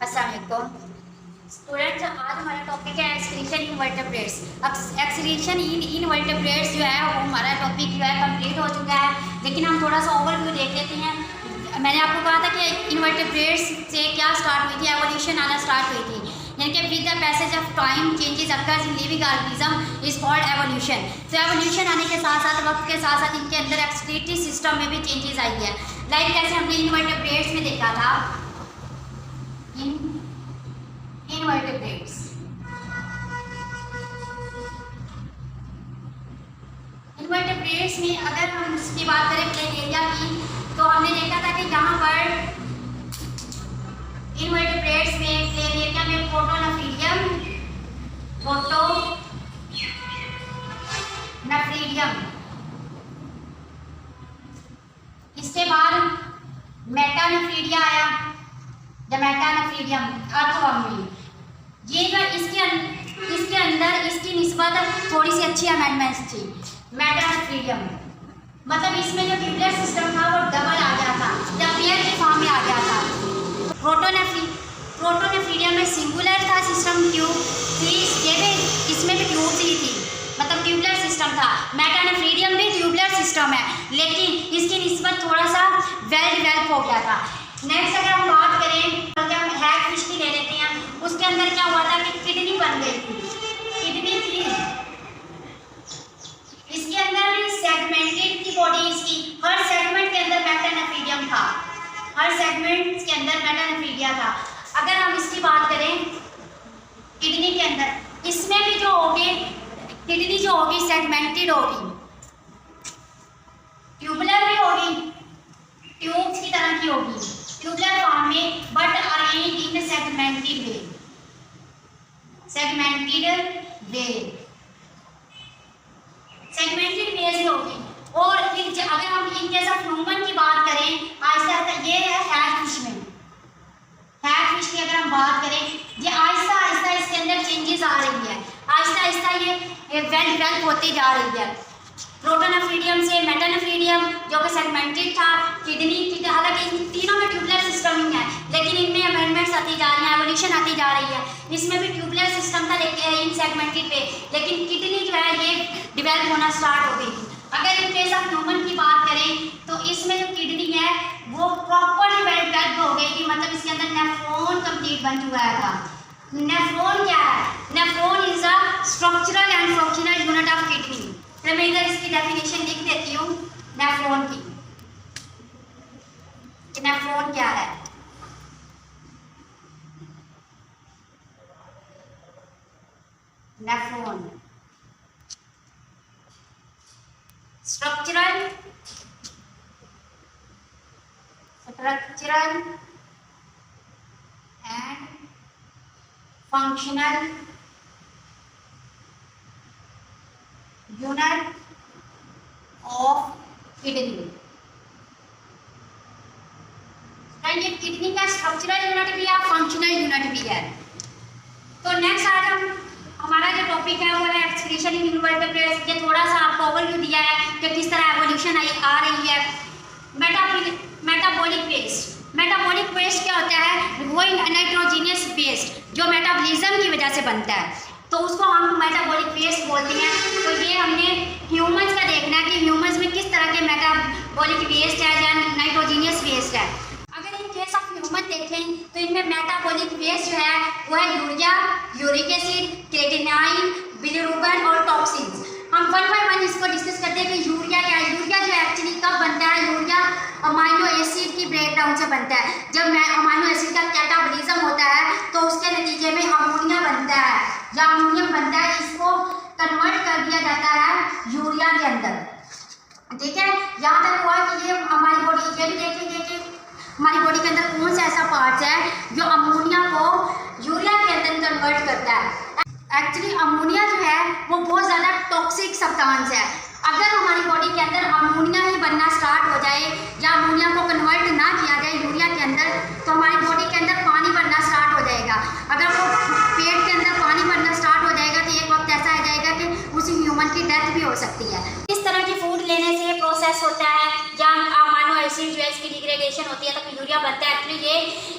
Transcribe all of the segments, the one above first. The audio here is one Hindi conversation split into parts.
अस्सलाम वालेकुम स्टूडेंट्स। आज हमारा टॉपिक है एक्सक्रीशन इन वर्टेब्रेट्स। अब एक्सक्रीशन इन वर्टेब्रेट्स जो है वो हमारा टॉपिक जो है कंप्लीट हो चुका है, लेकिन हम थोड़ा सा ओवरव्यू देख लेते हैं। मैंने आपको कहा था कि इनवर्टेब्रेट्स से क्या स्टार्ट हुई थी, एवोल्यूशन आना स्टार्ट हुई थी, यानी कि with the passage of time changes occurs in living organism is called evolution. तो एवोल्यूशन आने के साथ साथ वक्त के साथ साथ इनके अंदर एक्सक्रीटरी सिस्टम में भी चेंजेस आई है। लाइक कैसे हमने इनवर्टेब्रेट्स में देखा था, इनवर्टेब्रेट्स में अगर हम इसकी बात करें प्लेन एरिया की, तो हमने देखा था कि यहाँ पर इनवर्टेब्रेट्स में प्लेन एरिया में फोटोनेफ्रीडियम इसके बाद मेटानेफ्रीडिया आया, द मेटानेफ्रीडियम अर्थवर्मी। ये जो इसके अंदर इसकी निस्बत थोड़ी सी अच्छी अमेंडमेंट्स थी। मेटानेफ्रीडियम मतलब इसमें जो ट्यूबुलर सिस्टम था वो डबल आ गया था या पेयर के फॉर्म में आ गया था। प्रोटोनेफ्रीडियम में सिंगुलर था सिस्टम, ट्यूब थी, इसमें भी ट्यूब थी, मतलब ट्यूबुलर सिस्टम था। मेटानेफ्रीडियम भी ट्यूबुलर सिस्टम है, लेकिन इसकी निस्बत थोड़ा सा वेल डेवलप हो गया था। नेक्स्ट अगर हम बात करें तो हम हैग फिश की ले लेते हैं। उसके अंदर क्या हुआ था कि किडनी बन गई थी, किडनी थी, इसके अंदर सेगमेंटेड की बॉडी, इसकी हर सेगमेंट के अंदर मेटानेफ्रीडियम था, हर सेगमेंट के अंदर मेटानेफ्रीडिया था। अगर हम इसकी बात करें किडनी के अंदर, इसमें भी जो होगी किडनी जो होगी सेगमेंटेड होगी, ट्यूबुलर भी होगी, ट्यूब्स की तरह की होगी, ट्यूबुलर फॉर्म में, but arrange in segmented way, segmented way से होगी। और फिर अगर हम इन केस ऑफ ह्यूमन की बात करें, आहिस्ता आहिस्ता ये है हैग फिश में, हैग फिश की अगर हम बात करें, ये आहिस्ता आहिस्ता इसके अंदर चेंजेस आ रही है, आहिस्ता आहिस्ता ये वेल डेवलप होती जा रही है। प्रोटोनेफ्रीडियम से मेटानेफ्रीडियम जो कि सेगमेंटेड था, किडनी की, हालांकि इन तीनों में ट्यूबुलर सिस्टम ही है, लेकिन इनमें अमेंडमेंट्स आती जा रही हैं, एवोल्यूशन आती जा रही है। इसमें भी ट्यूबुलर सिस्टम था लेकिन इन सेगमेंटेड पे, लेकिन किडनी जो है ये डेवलप होना स्टार्ट हो गई थी। अगर इन केस ऑफ ह्यूमन की बात करें तो इसमें जो किडनी है वो प्रॉपरली वेल डेवलप हो गई थी, मतलब इसके अंदर नेफ्रॉन कंप्लीट बन चुका था। नेफ्रॉन क्या है? Nephron is a structural and functional unit of kidney. तो मैं इधर इसकी डेफिनेशन लिख देती हूँ नेफ्रॉन की। नेफ्रॉन क्या है? Nephron structural and functional unit of kidney. ये किडनी का स्ट्रक्चरल यूनिट भी है, फंक्शनल यूनिट भी है। तो नेक्स्ट आज हमारा जो टॉपिक है वो है एक्सक्रीशन इन इनवर्टेब्रेट्स। ये थोड़ा सा आपको ओवरव्यू दिया है कि किस तरह एवोल्यूशन आ रही है। मेटाबॉलिक वेस्ट क्या होता है? वो नाइट्रोजीनियस वेस्ट जो मेटाबॉलिज्म की वजह से बनता है, तो उसको हम मेटाबॉलिक वेस्ट बोलते हैं। तो ये हमने ह्यूमंस का देखना है कि ह्यूमंस में किस तरह के मेटाबॉलिक वेस्ट है या नाइट्रोजीनियस वेस्ट है। अगर इन केस ऑफ ह्यूमन देखें तो इनमें मेटाबॉलिक वेस्ट जो है वो है urea, uric acid, creatinine, bilirubin और टॉक्सिन्स। हम वन बाय वन इसको डिस्कस करते हैं कि यूरिया क्या है। यूरिया जो एक्चुअली कब बनता है? यूरिया अमाइनो एसिड की ब्रेकडाउन से बनता है। जब अमाइनो एसिड का कैटाबॉलिज्म होता है तो उसके नतीजे में अमोनिया बनता है, या अमोनियम बनता है, इसको कन्वर्ट कर दिया जाता है यूरिया के अंदर। ठीक है, यहाँ तक हुआ कि ये हमारी बॉडी, ये भी देखेंगे कि हमारी बॉडी के अंदर कौन सा ऐसा पार्ट है जो अमोनिया को यूरिया के अंदर कन्वर्ट करता है। एक्चुअली अमोनिया जो है वो बहुत ज़्यादा टॉक्सिक सब्सटेंस है। अगर हमारी बॉडी के अंदर अमोनिया ही बनना स्टार्ट हो जाए या अमोनिया को कन्वर्ट ना किया जाए यूरिया के अंदर, तो हमारी बॉडी के अंदर पानी बनना स्टार्ट हो जाएगा। अगर वो पेट के अंदर पानी बनना स्टार्ट हो जाएगा तो एक वक्त ऐसा आ जाएगा कि उसी ह्यूमन की डेथ भी हो सकती है। इस तरह की फूड लेने से प्रोसेस होता है या अमाइनो एसिड जो है इसकी डिग्रेडेशन डिग्रेडेशन होती है तो यूरिया बनता है। एक्चुअली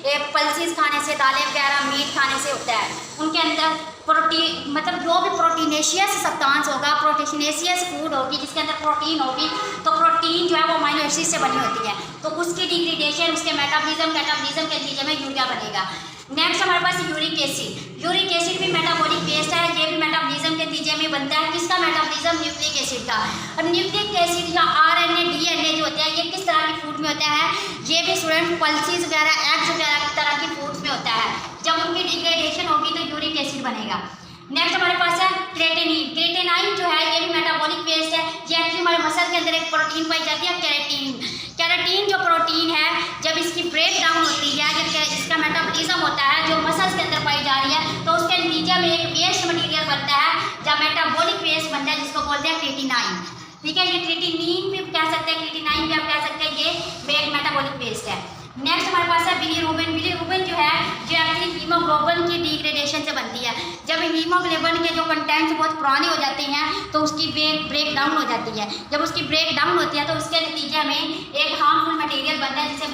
ये पल्सेस खाने से, दालें वगैरह, मीट खाने से होता है। उनके अंदर प्रोटीन, मतलब जो भी प्रोटीनेशियस सब्सटेंस होगा, प्रोटीनेशियस फूड होगी जिसके अंदर प्रोटीन होगी, तो प्रोटीन जो है वो अमीनो एसिड से बनी होती है, तो उसकी डिग्रेडेशन, उसके मेटाबॉलिज्म के नतीजे में यूरिया बनेगा। नेक्स्ट हमारे पास यूरिक एसिड। यूरिक एसिड भी मेटाबॉलिक वेस्ट है, ये भी मेटाबॉलिज्म के नतीजे में बनता है। किसका मेटाबॉलिज्म? न्यूक्लिक एसिड का। और न्यूक्लिक एसिड या आरएनए, डीएनए जो होता है, ये किस तरह की फूड में होता है? ये भी स्टूडेंट पल्सेस वगैरह, एग्स वगैरह तरह की फूड्स में होता है। जब उनकी डिग्रेडेशन होगी तो यूरिक एसिड बनेगा। नेक्स्ट हमारे पास है क्रेटेनिन। क्रेटेनाइन जो है ये भी मेटाबॉलिक वेस्ट है। ये एक्चुअली हमारे मसल के अंदर एक प्रोटीन पाई जाती है, केराटिन। केराटिन जो प्रोटीन है, जब इसकी ब्रेक डाउन होती है, जब इसका मेटाबॉलिज्म होता है, जो मसल्स के अंदर पाई जा रही है, तो उसके नतीजे में एक वेस्ट मटेरियल बनता है, जब मेटाबॉलिक वेस्ट बनता है, जिसको बोलते हैं क्रेटिनाइन। ठीक है, ये क्रेटिनिन भी कह सकते हैं, क्रेटिनाइन भी आप कह सकते हैं, ये एक मेटाबॉलिक वेस्ट है। नेक्स्ट हमारे पास है बिलीरुबिन। बिलीरुबिन जो है जो एक्चुअली हीमोग्लोबिन की डिग्रेडेशन से बनती है। जब हीमोग्लोबिन के जो कंटेंट्स बहुत पुराने हो जाते हैं तो उसकी ब्रेक डाउन हो जाती है। जब उसकी ब्रेक डाउन होती है तो उसके नतीजे में एक हार्मफुल मटेरियल बनता है, जिसे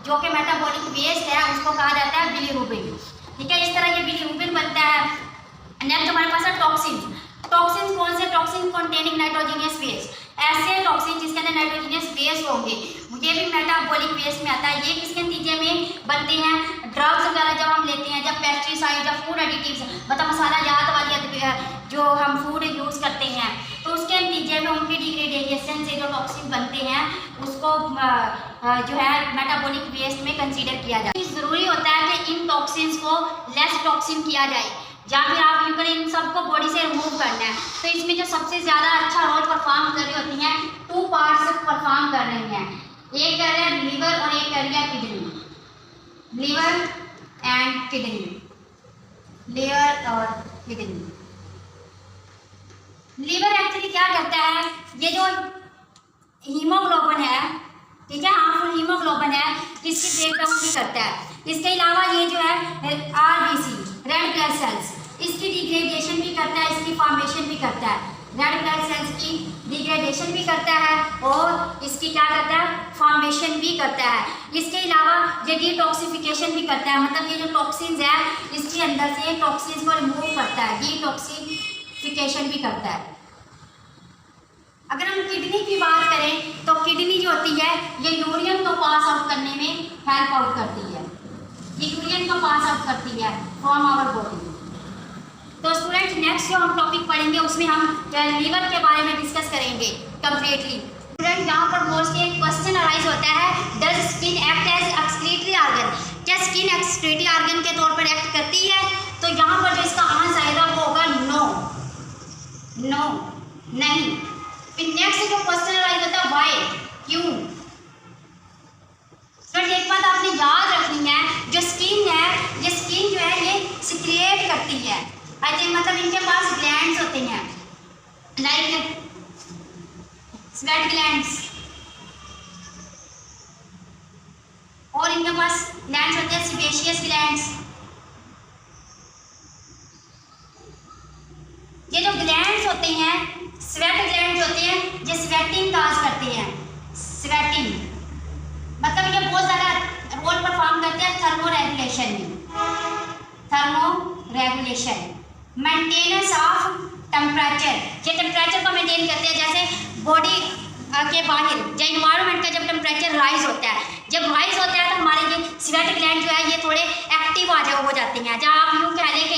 जो कि मेटाबॉलिक वेस्ट है, उसको कहा जाता है बिलीरुबिन। ठीक है, इस तरह ये बिलीरुबिन बनता है। नेक्स्ट हमारे पास है टॉक्सिन। टॉक्सिन कौन से? Toxin containing nitrogenous waste. ऐसे टॉक्सिन जिसके अंदर नाइट्रोजनियस वेस्ट होंगे, ये भी मेटाबॉलिक वेस्ट में आता है। ये किसके नतीजे में बनते हैं? ड्रग्स वगैरह जब हम लेते हैं, जब पेस्टिसाइड या फूड एडिटिव्स, मतलब मसाला जात वाली जो हम फूड यूज़ करते हैं, तो उसके नतीजे में उनकी डिग्रेडेशन से जो टॉक्सिन बनते हैं, उसको जो है मेटाबॉलिक वेस्ट में कंसीडर किया जाए। ज़रूरी होता है कि इन टॉक्सिन्स को लेस टॉक्सिन किया जाए, या फिर आप यूँ करें इन सबको बॉडी से रिमूव करना है। तो इसमें जो सबसे ज़्यादा अच्छा रोल परफॉर्म कर रही होती हैं, 2 पार्ट्स परफॉर्म कर रही हैं। एक कर रहे हैं लीवर और एक कर रही है kidney. Liver and kidney, liver और किडनी। लीवर एक्चुअली क्या करता है? ये जो हीमोग्लोबिन है, ठीक है, हार्मफुल हीमोग्लोबिन है, इसकी ब्रेक डाउन भी करता है। इसके अलावा ये जो है आरबीसी, रेड ब्लड सेल्स, इसकी डिग्रेडेशन भी करता है, इसकी फॉर्मेशन भी करता है। रेड ब्लड सेल्स की डिग्रेडेशन भी करता है और इसकी क्या करता है? फॉर्मेशन भी करता है। इसके अलावा ये डिटॉक्सिफिकेशन भी करता है, मतलब ये जो टॉक्सिन्स है, इसके अंदर से टॉक्सिन्स को रिमूव करता है, डिटॉक्सिफिकेशन भी करता है। अगर हम किडनी की बात करें तो किडनी जो होती है, ये यूरिन को पास आउट करने में हेल्प आउट करती है। ये यूरिन को पास आउट करती है फ्रॉम आवर बॉडी। तो स्टूडेंट्स, नेक्स्ट जो हम टॉपिक पढ़ेंगे उसमें हम लीवर के बारे में डिस्कस करेंगे कंप्लीटली। स्टूडेंट, यहाँ पर मोस्टली एक क्वेश्चन अराइज होता है, does skin act as excretory organ? क्या स्किन एक्सक्रीटरी ऑर्गन के तौर पर एक्ट करती है? तो यहाँ पर जो इसका आंसर आएगा वो होगा नो, नहीं। फिर नेक्स्ट जो क्वेश्चन अराइज होता है, व्हाई, क्यों? स्टूडेंट, एक बात आपने याद रखनी है, जो स्किन है, ये स्किन जो है ये सिक्रिएट करती है। आई थिंक मतलब इनके पास ग्लैंड्स होते हैं, लाइक स्वेट ग्लैंड्स, और इनके पास ग्लैंड्स होते हैं सीबेशियस ग्लैंड्स। ये जो ग्लैंड्स होते हैं, स्वेट ग्लैंड्स होते हैं, ये स्वेटिंग काज करते हैं। स्वेटिंग मतलब ये बहुत ज़्यादा रोल परफॉर्म करते हैं थर्मो रेगुलेशन में। Thermo regulation, maintenance of temperature, ये टेम्परेचर को मेंटेन करते हैं। जैसे बॉडी के बाहर या इन्वायरमेंट का जब टेम्परेचर राइज होता है, जब राइज होता है तो हमारे ये स्वेट ग्लैंड जो है ये थोड़े एक्टिव हो जाते हैं। जहाँ आप यूँ कह लें कि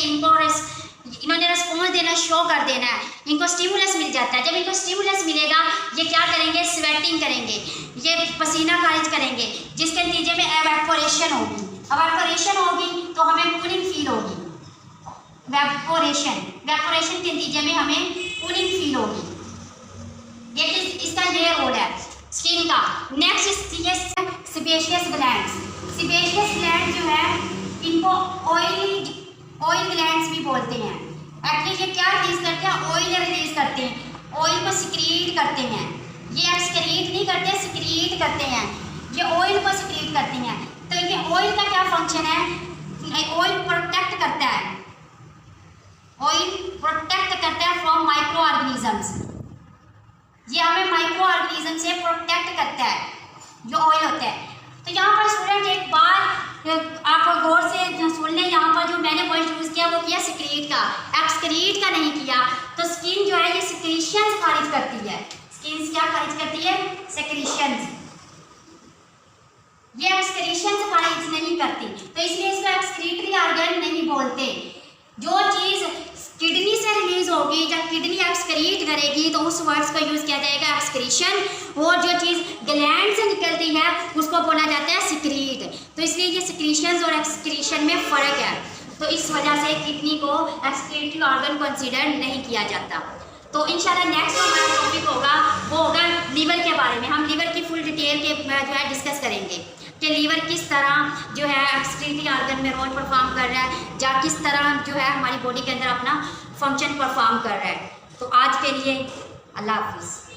इन्होंने रिस्पॉन्स देना, शो कर देना है, इनको स्टिमुलस मिल जाता है। जब इनको स्टिमुलस मिलेगा, ये क्या करेंगे? स्वेटिंग करेंगे, ये पसीना खारिज करेंगे, जिसके नतीजे में एवेपोरेशन होगी। एवेपोरेशन होगी तो हमें कूलिंग फील होगी। वेपोरेशन के नतीजे में हमें कूलिंग फील होगी। ये इसका ये रोल है स्किन का। Next sebaceous glands. Sebaceous gland जो है, इनको ऑयल ग्लैंड्स भी बोलते हैं। एक्चुअली ये क्या रिलीज करते हैं? ऑयल रिलीज करते हैं, ऑयल को सिक्रीट करते हैं। ये एक्सक्रीट नहीं करते, सिक्रीट करते हैं। ये ऑयल को सिक्रीट करते हैं। तो ये ऑयल का क्या फंक्शन है? ऑयल प्रोटेक्ट करता है, ऑयल प्रोटेक्ट करता है फ्रॉम माइक्रो ऑर्गेनिजम्स। ये हमें माइक्रो ऑर्गेनिज्म से प्रोटेक्ट करता है, जो ऑयल होता है। तो आप गौर से सुन लें, यहाँ पर जो मैंने वर्ड यूज़ किया वो किया सिक्रीट का, एक्सक्रीट का नहीं किया। तो स्किन जो है ये सिक्रीशंस खारिज करती है। स्किन क्या खारिज करती है? सिक्रीशंस। ये एक्सक्रीशंस खारिज नहीं करती, तो इसलिए इसको एक्सक्रीटरी ऑर्गन नहीं बोलते। जो चीज़ किडनी से रिलीज होगी या किडनी एक्सक्रीट करेगी तो उस वर्ड्स का यूज़ किया जाएगा एक्सक्रीशन। और जो चीज़ ग्लैंड से निकलती है उसको बोला जाता है सिक्रीट। तो इसलिए ये सिक्रीशंस और एक्सक्रीशन में फ़र्क है। तो इस वजह से किडनी को एक्सक्रीटरी ऑर्गन कंसीडर नहीं किया जाता। तो इंशाल्लाह नेक्स्ट जो हमारा टॉपिक होगा वो होगा लीवर के बारे में। हम लीवर की फुल डिटेल के जो है डिस्कस करेंगे कि लीवर किस तरह जो है एक्सक्रीटरी ऑर्गन में रोल परफॉर्म कर रहा है या किस तरह जो है हमारी बॉडी के अंदर अपना फंक्शन परफॉर्म कर रहा है। तो आज के लिए अल्लाह हाफिज़।